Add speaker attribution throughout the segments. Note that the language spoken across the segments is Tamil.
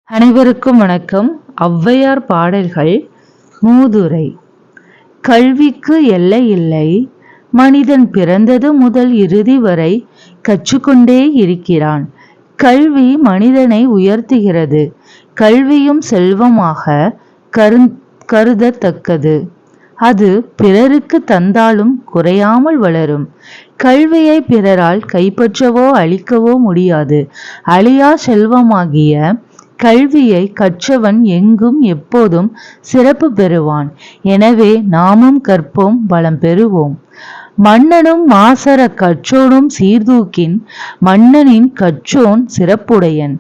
Speaker 1: அனைவருக்கும் வணக்கம். ஔவையார் பாடல்கள். மூதுரை. கல்விக்கு எல்லை இல்லை, மனிதன் பிறந்தது முதல் இறுதி வரை கற்றுக்கொண்டே இருக்கிறான். கல்வி மனிதனை உயர்த்துகிறது. கல்வியும் செல்வமாக கருதத்தக்கது. அது பிறருக்கு தந்தாலும் குறையாமல் வளரும். கல்வியை பிறரால் கைப்பற்றவோ அழிக்கவோ முடியாது. அழியா செல்வமாகிய கல்வியை கற்றவன் எங்கும் எப்போதும் சிறப்பு பெறுவான். எனவே நாமும் கற்போம், வளம் பெறுவோம். மன்னனும் மாசற கற்றோனும் சீர்தூக்கின், மன்னனின் கற்றோன் சிறப்புடையன்.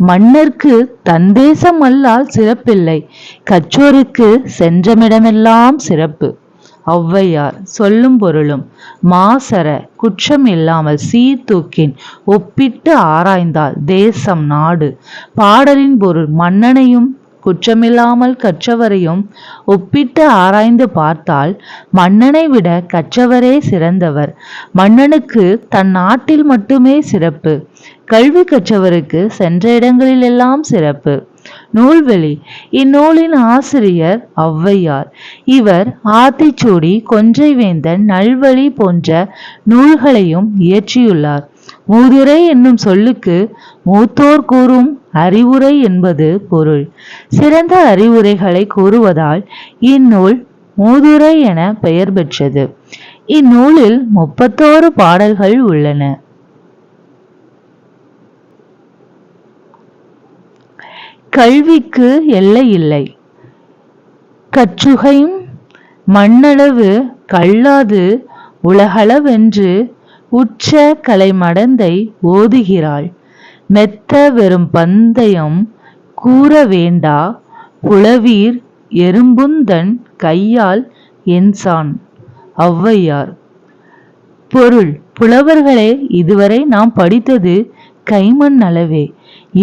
Speaker 1: மன்னர்க்கு தந்தேசம் அல்லால் சிறப்பில்லை, கற்றோருக்கு சென்றமிடமெல்லாம் சிறப்பு. ஔவையார். சொல்லும் பொருளும். மாசற குற்றம் இல்லாமல், சீர்தூக்கின் ஒப்பிட்டு ஆராய்ந்தால், தேசம் நாடு. பாடலின் பொருள். மன்னனையும் குற்றமில்லாமல் கற்றவரையும் ஒப்பிட்டு ஆராய்ந்து பார்த்தால் மன்னனை விட கற்றவரே சிறந்தவர். மன்னனுக்கு தன் நாட்டில் மட்டுமே சிறப்பு, கல்வி கற்றவருக்கு சென்ற இடங்களிலெல்லாம் சிறப்பு. நூல்வெளி. இந்நூலின் ஆசிரியர் ஔவையார். இவர் ஆத்திச்சூடி, கொன்றைவேந்தன், நல்வழி போன்ற நூல்களையும் இயற்றியுள்ளார். மூதுரை என்னும் சொல்லுக்கு மூத்தோர் கூறும் அறிவுரை என்பது பொருள். சிறந்த அறிவுரைகளை கூறுவதால் இந்நூல் மூதுரை என பெயர் பெற்றது. இந்நூலில் 31 பாடல்கள் உள்ளன. கல்விக்கு எல்லை இல்லை, கற்றுகையும் மண்ணளவு கல்லாது உலகளவென்று உற்ற கலைமடந்தை ஓதுகிறாள். மெத்த வெறும் பந்தயம் கூற வேண்டா, புலவீர் எறும்புந்தன் கையால் என்சான். ஔவையார். பொருள். புலவர்களே, இதுவரை நாம் படித்தது கைமண் அளவே.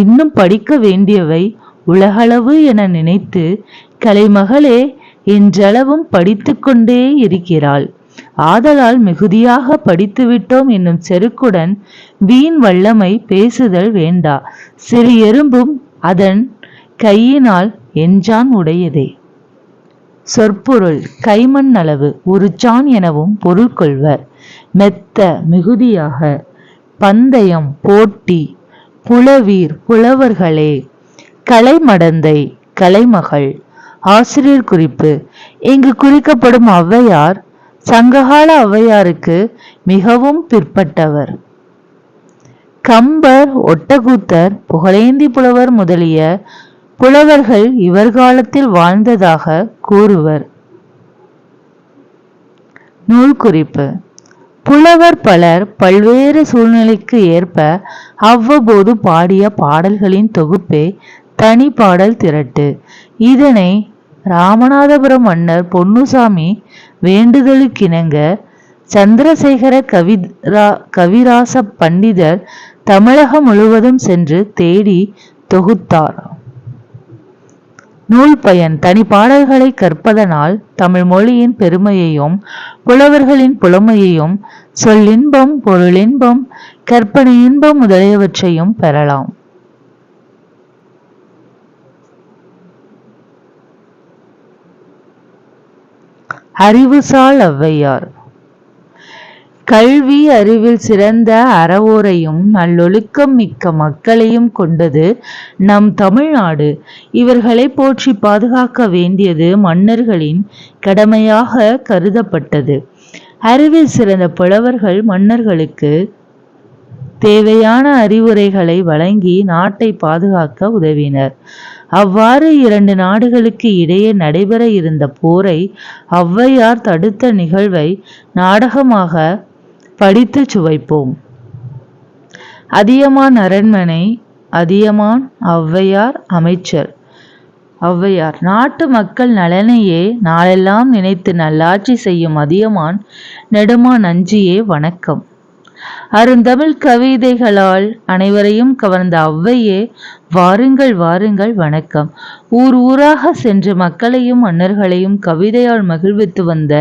Speaker 1: இன்னும் படிக்க வேண்டியவை உலகளவு என நினைத்து கலைமகளே என்றளவும் படித்து கொண்டே இருக்கிறாள். ஆதலால் மிகுதியாக படித்துவிட்டோம் என்னும் செருக்குடன் வீண் வல்லமை பேசுதல் வேண்டா. சிறு எறும்பும் அதன் கையினால் எஞ்சான் உடையதே. சொற்பொருள். கைமண் அளவு உருச்சான் எனவும் பொருள் கொள்வர். மெத்த மிகுதியாக. பந்தயம் போட்டி. புலவீர் புலவர்களே. கலைமடந்தை கலைமகள். ஆசிரியர் குறிப்பு. இங்கு குறிக்கப்படும் ஔவையார் சங்ககால ஔவையாருக்கு மிகவும் பிற்பட்டவர். கம்பர், ஒட்டக்கூத்தர், புகழேந்தி புலவர் முதலிய புலவர்கள் இவர் காலத்தில் வாழ்ந்ததாக கூறுவர். நூல் குறிப்பு. புலவர் பலர் பல்வேறு சூழ்நிலைக்கு ஏற்ப அவ்வப்போது பாடிய பாடல்களின் தொகுப்பே தனி பாடல் திரட்டு. இதனை ராமநாதபுரம் மன்னர் பொன்னுசாமி வேண்டுதலுக்கிணங்க சந்திரசேகர கவிராச பண்டிதர் தமிழகம் முழுவதும் சென்று தேடி தொகுத்தார். நூல் பயன். தனி பாடல்களை கற்பதனால் தமிழ் மொழியின் பெருமையையும் புலவர்களின் புலமையையும், சொல்லின்பம், பொருளின்பம், கற்பனை இன்பம் முதலியவற்றையும் பெறலாம். அறிவுசால் ஔவையார். கல்வி அறிவில் சிறந்த அறவோரையும் நல்லொழுக்கம் மிக்க மக்களையும் கொண்டது நம் தமிழ்நாடு. இவர்களை போற்றி பாதுகாக்க வேண்டியது மன்னர்களின் கடமையாக கருதப்பட்டது. அறிவில் சிறந்த புலவர்கள் மன்னர்களுக்கு தேவையான அறிவுரைகளை வழங்கி நாட்டை பாதுகாக்க உதவினர். அவ்வாறு 2 நாடுகளுக்கு இடையே நடைபெற இருந்த போரை ஔவையார் தடுத்த நிகழ்வை நாடகமாக படித்து சுவைப்போம். அதியமான் அரண்மனை. அதியமான் ஔவையார் அமைச்சர். ஔவையார். நாட்டு மக்கள் நலனையே நாளெல்லாம் நினைத்து நல்லாட்சி செய்யும் அதியமான் நெடுமான் அஞ்சியே வணக்கம். அருந்தமிழ் கவிதைகளால் அனைவரையும் கவர்ந்த ஔவையே, வாருங்கள் வாருங்கள் வணக்கம். ஊர் ஊராக சென்று மக்களையும் மன்னர்களையும் கவிதையால் மகிழ்வித்து வந்த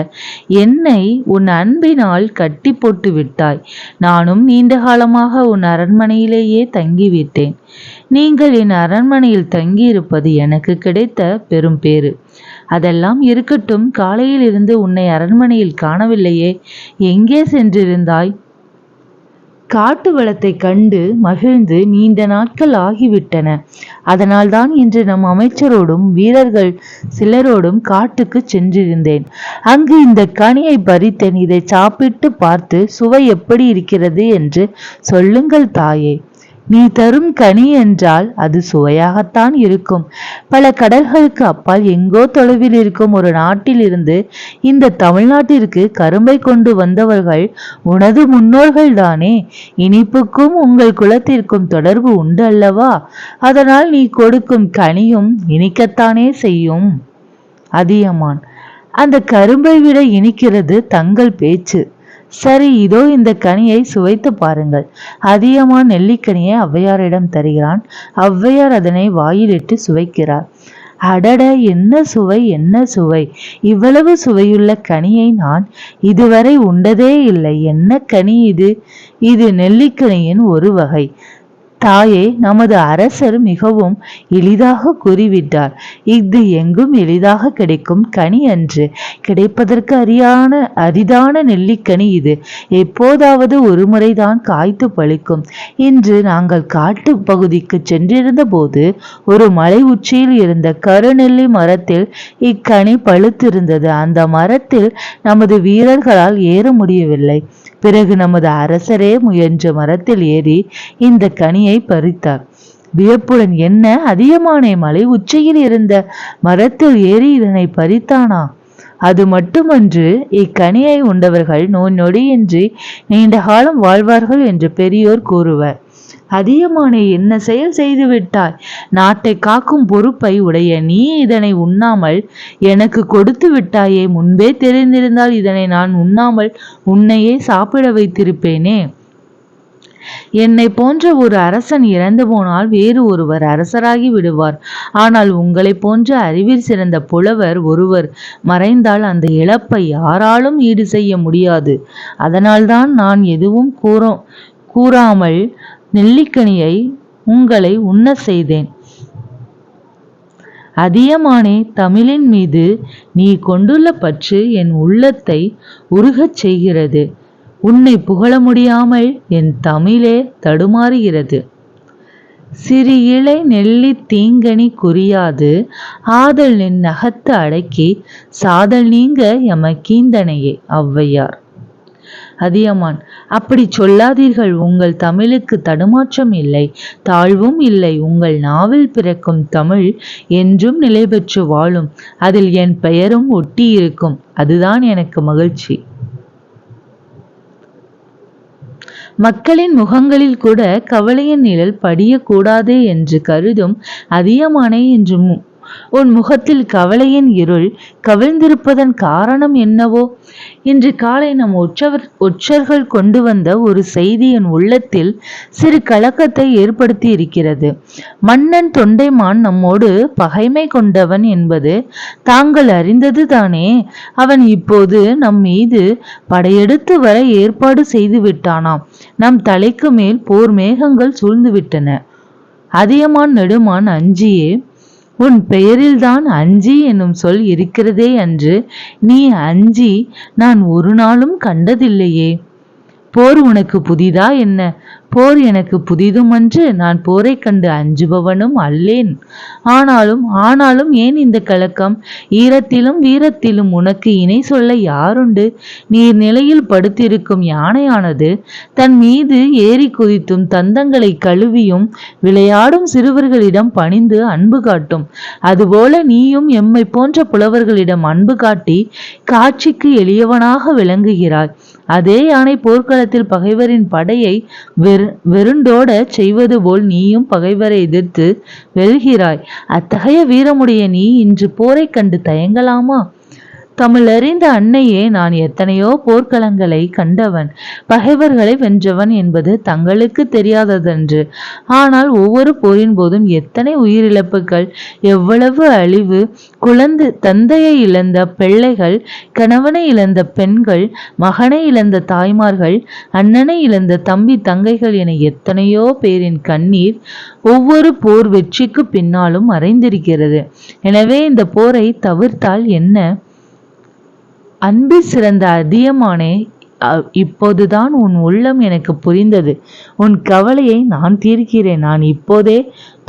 Speaker 1: என்னை உன் அன்பினால் கட்டி போட்டு விட்டாய். நானும் நீண்ட காலமாக உன் அரண்மனையிலேயே தங்கிவிட்டேன். நீங்கள் என் அரண்மனையில் தங்கியிருப்பது எனக்கு கிடைத்த பெரும் பேறு. அதெல்லாம் இருக்கட்டும், காலையில் இருந்து உன்னை அரண்மனையில் காணவில்லையே, எங்கே சென்றிருந்தாய்? காட்டு வளத்தை கண்டு மகிழ்ந்து நீண்ட நாட்கள் ஆகிவிட்டன. அதனால்தான் இன்று நம் அமைச்சரோடும் வீரர்கள் சிலரோடும் காட்டுக்கு சென்றிருந்தேன். அங்கு இந்த கனியை பறித்தேன். இதை சாப்பிட்டு பார்த்து சுவை எப்படி இருக்கிறது என்று சொல்லுங்கள் தாயே. நீ தரும் கனி என்றால் அது சுவையாகத்தான் இருக்கும். பல கடல்களுக்கு அப்பால் எங்கோ தொலைவில் இருக்கும் ஒரு நாட்டில் இருந்து இந்த தமிழ்நாட்டிற்கு கரும்பை கொண்டு வந்தவர்கள் உனது முன்னோர்கள் தானே. இனிப்புக்கும் உங்கள் குலத்திற்கும் தொடர்பு உண்டு அல்லவா? அதனால் நீ கொடுக்கும் கனியும் இனிக்கத்தானே செய்யும். அதியமான்: அந்த கரும்பை விட இனிக்கிறது தங்கள் பேச்சு. சரி, இதோ இந்த கனியை சுவைத்து பாருங்கள். அதியமான் நெல்லிக்கனியை ஔவையாரிடம் தருகிறான். ஔவையார் அதனை வாயிலிட்டு சுவைக்கிறார். அடட, என்ன சுவை, என்ன சுவை! இவ்வளவு சுவையுள்ள கனியை நான் இதுவரை உண்டதே இல்லை. என்ன கனி இது? இது நெல்லிக்கனியின் ஒரு வகை. தாயே, நமது அரசர் மிகவும் எளிதாக கூறிவிட்டார். இது எங்கும் எளிதாக கிடைக்கும் கனி அன்று. கிடைப்பதற்கு அரிதான நெல்லிக்கனி இது. எப்போதாவது ஒரு முறைதான் காய்த்து பழிக்கும். இன்று நாங்கள் காட்டு பகுதிக்கு சென்றிருந்த போது ஒரு மலை உச்சியில் இருந்த கருநெல்லி மரத்தில் இக்கனி பழுத்திருந்தது. அந்த மரத்தில் நமது வீரர்களால் ஏற முடியவில்லை. பிறகு நமது அரசரே முயன்ற மரத்தில் ஏறி இந்த கனியை பறித்தார். வியப்புடன், என்ன அதியமானே, மலை உச்சியில் இருந்த மரத்தில் ஏறி இதனை பறித்தானா? அது மட்டுமன்று, இக்கனியை உண்டவர்கள் நோய் நொடியின்றி நீண்ட காலம் வாழ்வார்கள் என்று பெரியோர் கூறுவர். அதியமானே, என்ன செயல் செய்து விட்டாய்? நாட்டை காக்கும் பொறுப்பை உடைய நீ இதனை உண்ணாமல் எனக்கு கொடுத்து விட்டாயே. முன்பே தெரிந்திருந்தால் இதனை நான் உண்ணாமல் உன்னையே சாப்பிட வைத்திருப்பேனே. என்னை போன்ற ஒரு அரசன் இறந்து போனால் வேறு ஒருவர் அரசராகி விடுவார். ஆனால் உங்களை போன்ற அறிவில் சிறந்த புலவர் ஒருவர் மறைந்தால் அந்த இழப்பை யாராலும் ஈடு செய்ய முடியாது. அதனால்தான் நான் எதுவும் கூறாமல் நெல்லிக்கனியை உங்களை உண்ண செய்தேன். அதியமானே, தமிழின் மீது நீ கொண்டுள்ள பற்று என் உள்ளத்தை உருகச் செய்கிறது. உன்னை புகழ முடியாமல் என் தமிழே தடுமாறுகிறது. சிறு இலை நெல்லி தீங்கனி குறியாது ஆதல் நின் நகத்து அடக்கி சாதல் நீங்க எமக்கீந்தனையே. ஔவையார். அதியமான்: அப்படி சொல்லாதீர்கள். உங்கள் தமிழுக்கு தடுமாற்றம் இல்லை, தாழ்வும் இல்லை. உங்கள் நாவில் பிறக்கும் தமிழ் என்றும் நிலை பெற்று வாழும். அதில் என் பெயரும் ஒட்டி இருக்கும். அதுதான் எனக்கு மகிழ்ச்சி. மக்களின் முகங்களில் கூட கவலையின் நிழல் படியக்கூடாது என்று கருதும் அதியமானே, என்று உன் முகத்தில் கவலையின் இருள் கவிழ்ந்திருப்பதன் காரணம் என்னவோ? இன்று காலை நம் ஒற்றர்கள் கொண்டு வந்த ஒரு செய்தி என் உள்ளத்தில் சிறு கலக்கத்தை ஏற்படுத்தி இருக்கிறது. மன்னன் தொண்டைமான் நம்மோடு பகைமை கொண்டவன் என்பது தாங்கள் அறிந்தது தானே. அவன் இப்போது நம் மீது படையெடுத்து வர ஏற்பாடு செய்து விட்டானாம். நம் தலைக்கு மேல் போர் மேகங்கள் சூழ்ந்துவிட்டன. அதியமான் நெடுமான் அஞ்சியே, உன் பெயரில்தான் அஞ்சி என்னும் சொல் இருக்கிறதே அன்று. நீ அஞ்சி நான் ஒரு நாளும் கண்டதில்லையே. போர் உனக்கு புதிதா என்ன? போர் எனக்கு புதிதுமன்று. நான் போரை கண்டு அஞ்சுபவனும் அல்லேன். ஆனாலும் ஏன் இந்த கலக்கம்? ஈரத்திலும் வீரத்திலும் உனக்கு இணை சொல்ல யாருண்டு? நீர் நிலையில் படுத்திருக்கும் யானையானது தன் மீது ஏறி குதித்தும் தந்தங்களை கழுவியும் விளையாடும் சிறுவர்களிடம் பணிந்து அன்பு காட்டும். அதுபோல நீயும் எம்மை போன்ற புலவர்களிடம் அன்பு காட்டி காட்சிக்கு எளியவனாக விளங்குகிறாய். அதே யானை போர்க்களத்தில் பகைவரின் படையை வெருண்டோட செய்வது போல் நீயும் பகைவரை எதிர்த்து வெல்கிறாய். அத்தகைய வீரமுடைய நீ இன்று போரை கண்டு தயங்கலாமா? தமிழறிந்த அன்னையே, நான் எத்தனையோ போர்க்களங்களை கண்டவன், பகைவர்களை வென்றவன் என்பது தங்களுக்கு தெரியாததன்று. ஆனால் ஒவ்வொரு போரின் போதும் எத்தனை உயிரிழப்புகள், எவ்வளவு அழிவு! தந்தையை இழந்த பிள்ளைகள், கணவனை இழந்த பெண்கள், மகனை இழந்த தாய்மார்கள், அண்ணனை இழந்த தம்பி தங்கைகள் என எத்தனையோ பேரின் கண்ணீர் ஒவ்வொரு போர் வெற்றிக்கு பின்னாலும் மறைந்திருக்கிறது. எனவே இந்த போரை தவிர்த்தால் என்ன? அன்பில் சிறந்த அதியமானே, இப்போதுதான் உன் உள்ளம் எனக்கு புரிந்தது. உன் கவலையை நான் தீர்க்கிறேன். நான் இப்போதே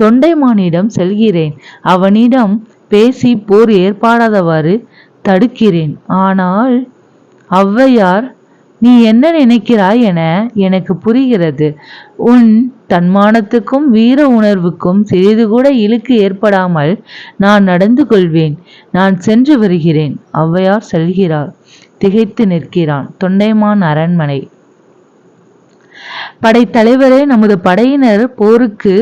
Speaker 1: தொண்டைமானிடம் செல்கிறேன். அவனிடம் பேசி போர் ஏற்பாடாதவாறு தடுக்கிறேன். ஆனால் ஔவையார், நீ என்ன நினைக்கிறாய் என எனக்கு புரிகிறது. உன் தன்மானத்துக்கும் வீர உணர்வுக்கும் சிறிது கூட இழுக்கு ஏற்படாமல் நான் நடந்து கொள்வேன். நான் சென்று வருகிறேன். ஔவையார் செல்கிறார். திகைத்து நிற்கிறான். தொண்டைமான் அரண்மனை. படைத்தலைவரே, நமது படையினர் போருக்கு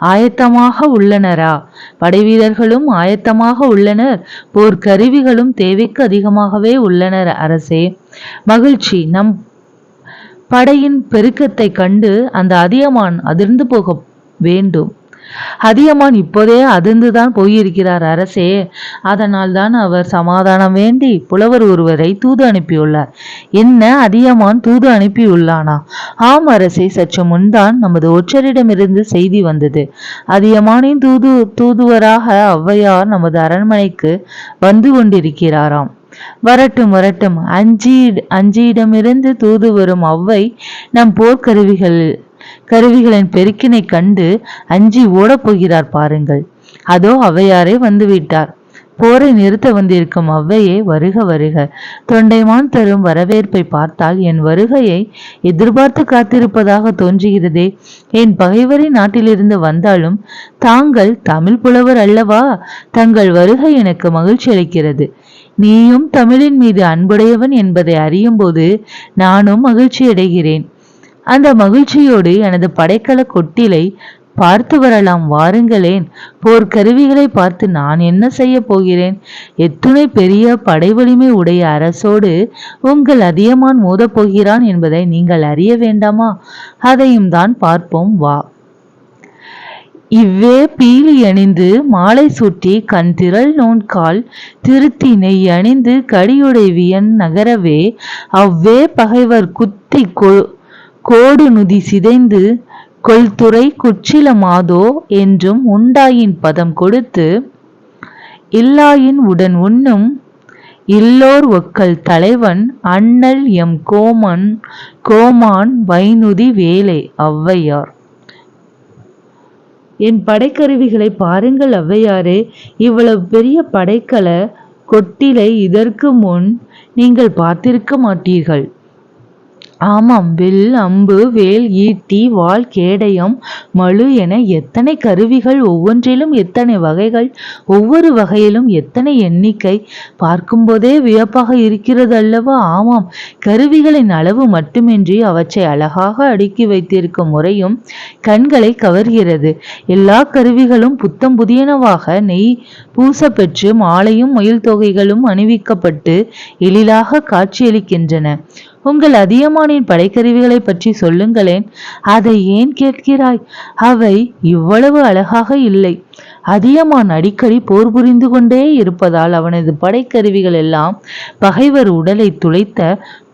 Speaker 1: ஆயத்தமாக உள்ளனரா? படை வீரர்களும் ஆயத்தமாக உள்ளனர். போர்க்கருவிகளும் தேவைக்கு அதிகமாகவே உள்ளனர் அரசே. மகிழ்ச்சி. நம் படையின் பெருக்கத்தை கண்டு அந்த அதியமான் அதிர்ந்து போக வேண்டும். அதியமான் இப்போதே அதிர்ந்துதான் போயிருக்கிறார் அரசே. அதனால் தான் அவர் சமாதானம் வேண்டி புலவர் ஒருவரை தூது அனுப்பியுள்ளார். என்ன, அதியமான் தூது அனுப்பியுள்ளானா? ஆம் அரசே, சற்று முன்தான் நமது ஒற்றரிடமிருந்து செய்தி வந்தது. அதியமானின் தூதுவராக ஔவையார் நமது அரண்மனைக்கு வந்து கொண்டிருக்கிறாராம். வரட்டும் வரட்டும். அஞ்சியிடமிருந்து தூது வரும் ஔவை நம் கருவிகளின் பெருக்கினை கண்டு அஞ்சி ஓடப் போகிறார் பாருங்கள். அதோ ஔவையாரே வந்துவிட்டார். போரை நிறுத்த வந்திருக்கும் ஔவையே, வருக வருக. தொண்டைமான் தரும் வரவேற்பை பார்த்தால் என் வருகையை எதிர்பார்த்து காத்திருப்பதாக தோன்றுகிறதே. என் பகைவரின் நாட்டிலிருந்து வந்தாலும் தாங்கள் தமிழ் புலவர் அல்லவா? தங்கள் வருகை எனக்கு மகிழ்ச்சி அளிக்கிறது. நீயும் தமிழின் மீது அன்புடையவன் என்பதை அறியும் போது நானும் மகிழ்ச்சி அடைகிறேன். அந்த மகிழ்ச்சியோடு எனது படைக்கல கொட்டிலை பார்த்து வரலாம். வாருங்களேன். போர்க்கருவிகளை பார்த்து நான் என்ன செய்ய போகிறேன்? எத்துணை பெரிய படை வலிமை உடைய அரசோடு உங்கள் அதியமான் மோதப் போகிறான் என்பதை நீங்கள் அறிய வேண்டாமா? அதையும் தான் பார்ப்போம், வா. இவ்வே பீலி அணிந்து மாலை சூட்டி கண் திரள் நோன்கால் திருத்தி நெய் அணிந்து கடியுடைவியன் நகரவே அவ்வே பகைவர் குத்தி கோடு நுதி சிதைந்து கொள்துறை குச்சில மாதோ என்றும் உண்டாயின் பதம் கொடுத்து இல்லாயின் உடன் உண்ணும் இல்லோர் ஒக்கல் தலைவன் அண்ணல் எம் கோமான் வைநுதி வேலை. ஔவையார். என் படைக்கருவிகளை பாருங்கள் ஔவையாரே. இவ்வளவு பெரிய படைக்கல கொட்டிலை இதற்கு முன் நீங்கள் பார்த்திருக்க மாட்டீர்கள். ஆமாம், வில், அம்பு, வேல், ஈட்டி, வாள், கேடயம், மழு என எத்தனை கருவிகள், ஒவ்வொன்றிலும் எத்தனை வகைகள், ஒவ்வொரு வகையிலும் எத்தனை எண்ணிக்கை! பார்க்கும்போதே வியப்பாக இருக்கிறது அல்லவா? ஆமாம், கருவிகளின் அளவு மட்டுமின்றி அவற்றை அழகாக அடுக்கி வைத்திருக்கும் முறையும் கண்களை கவர்கிறது. எல்லா கருவிகளும் புத்தம் புதியனவாக நெய் பூசப்பெற்று மாலையும் மயில் தொகைகளும் அணிவிக்கப்பட்டு எழிலாக காட்சியளிக்கின்றன. உங்கள் அதியமானின் படைக்கருவிகளை பற்றி சொல்லுங்களேன். அதை ஏன் கேட்கிறாய்? அவை இவ்வளவு அழகாக இல்லை. அதியமான் அடிக்கடி போர் புரிந்து கொண்டே இருப்பதால் அவனது படைக்கருவிகள் எல்லாம் பகைவர் உடலை துளைத்த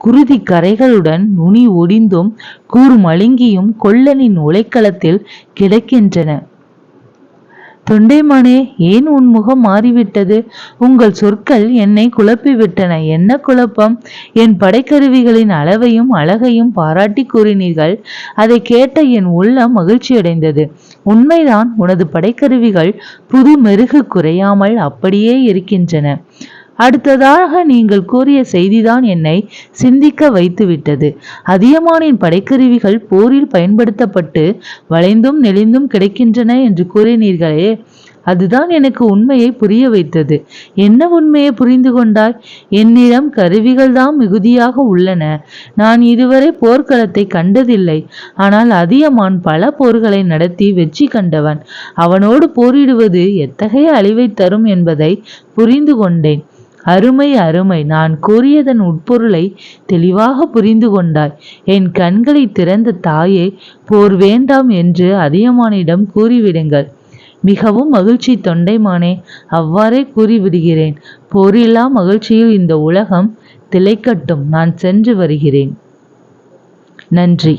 Speaker 1: குருதி கரைகளுடன் நுனி ஒடிந்தும் கூறு மழுங்கியும் கொல்லனின் உலைக்களத்தில் கிடக்கின்றன. தொண்டைமானே, ஏன் உன் முகம் மாறிவிட்டது? உங்கள் சொற்கள் என்னை குழப்பிவிட்டன. என்ன குழப்பம்? என் படைக்கருவிகளின் அளவையும் அழகையும் பாராட்டி கூறினீர்கள். அதை கேட்ட என் உள்ளம் மகிழ்ச்சியடைந்தது. உண்மைதான், உனது படைக்கருவிகள் புது மெருகு குறையாமல் அப்படியே இருக்கின்றன. அடுத்ததாக நீங்கள் கூறிய செய்திதான் என்னை சிந்திக்க வைத்துவிட்டது. அதியமானின் படைக்கருவிகள் போரில் பயன்படுத்தப்பட்டு வளைந்தும் நெளிந்தும் கிடைக்கின்றன என்று கூறினீர்களே, அதுதான் எனக்கு உண்மையை புரிய வைத்தது. என்ன உண்மையை புரிந்து கொண்டாய்? என்னிடம் கருவிகள் தான் மிகுதியாக உள்ளன. நான் இதுவரை போர்க்களத்தை கண்டதில்லை. ஆனால் அதியமான் பல போர்களை நடத்தி வெற்றி கண்டவன். அவனோடு போரிடுவது எத்தகைய அழிவை தரும் என்பதை புரிந்து கொண்டேன். அருமை அருமை. நான் கூறியதன் உட்பொருளை தெளிவாக புரிந்து கொண்டாய். என் கண்களை திறந்த தாயே, போர் வேண்டாம் என்று அதியமானிடம் கூறிவிடுங்கள். மிகவும் மகிழ்ச்சி தொண்டைமானே, அவ்வாறே கூறிவிடுகிறேன். போரில்லா மகிழ்ச்சியில் இந்த உலகம் திளைக்கட்டும். நான் சென்று வருகிறேன். நன்றி.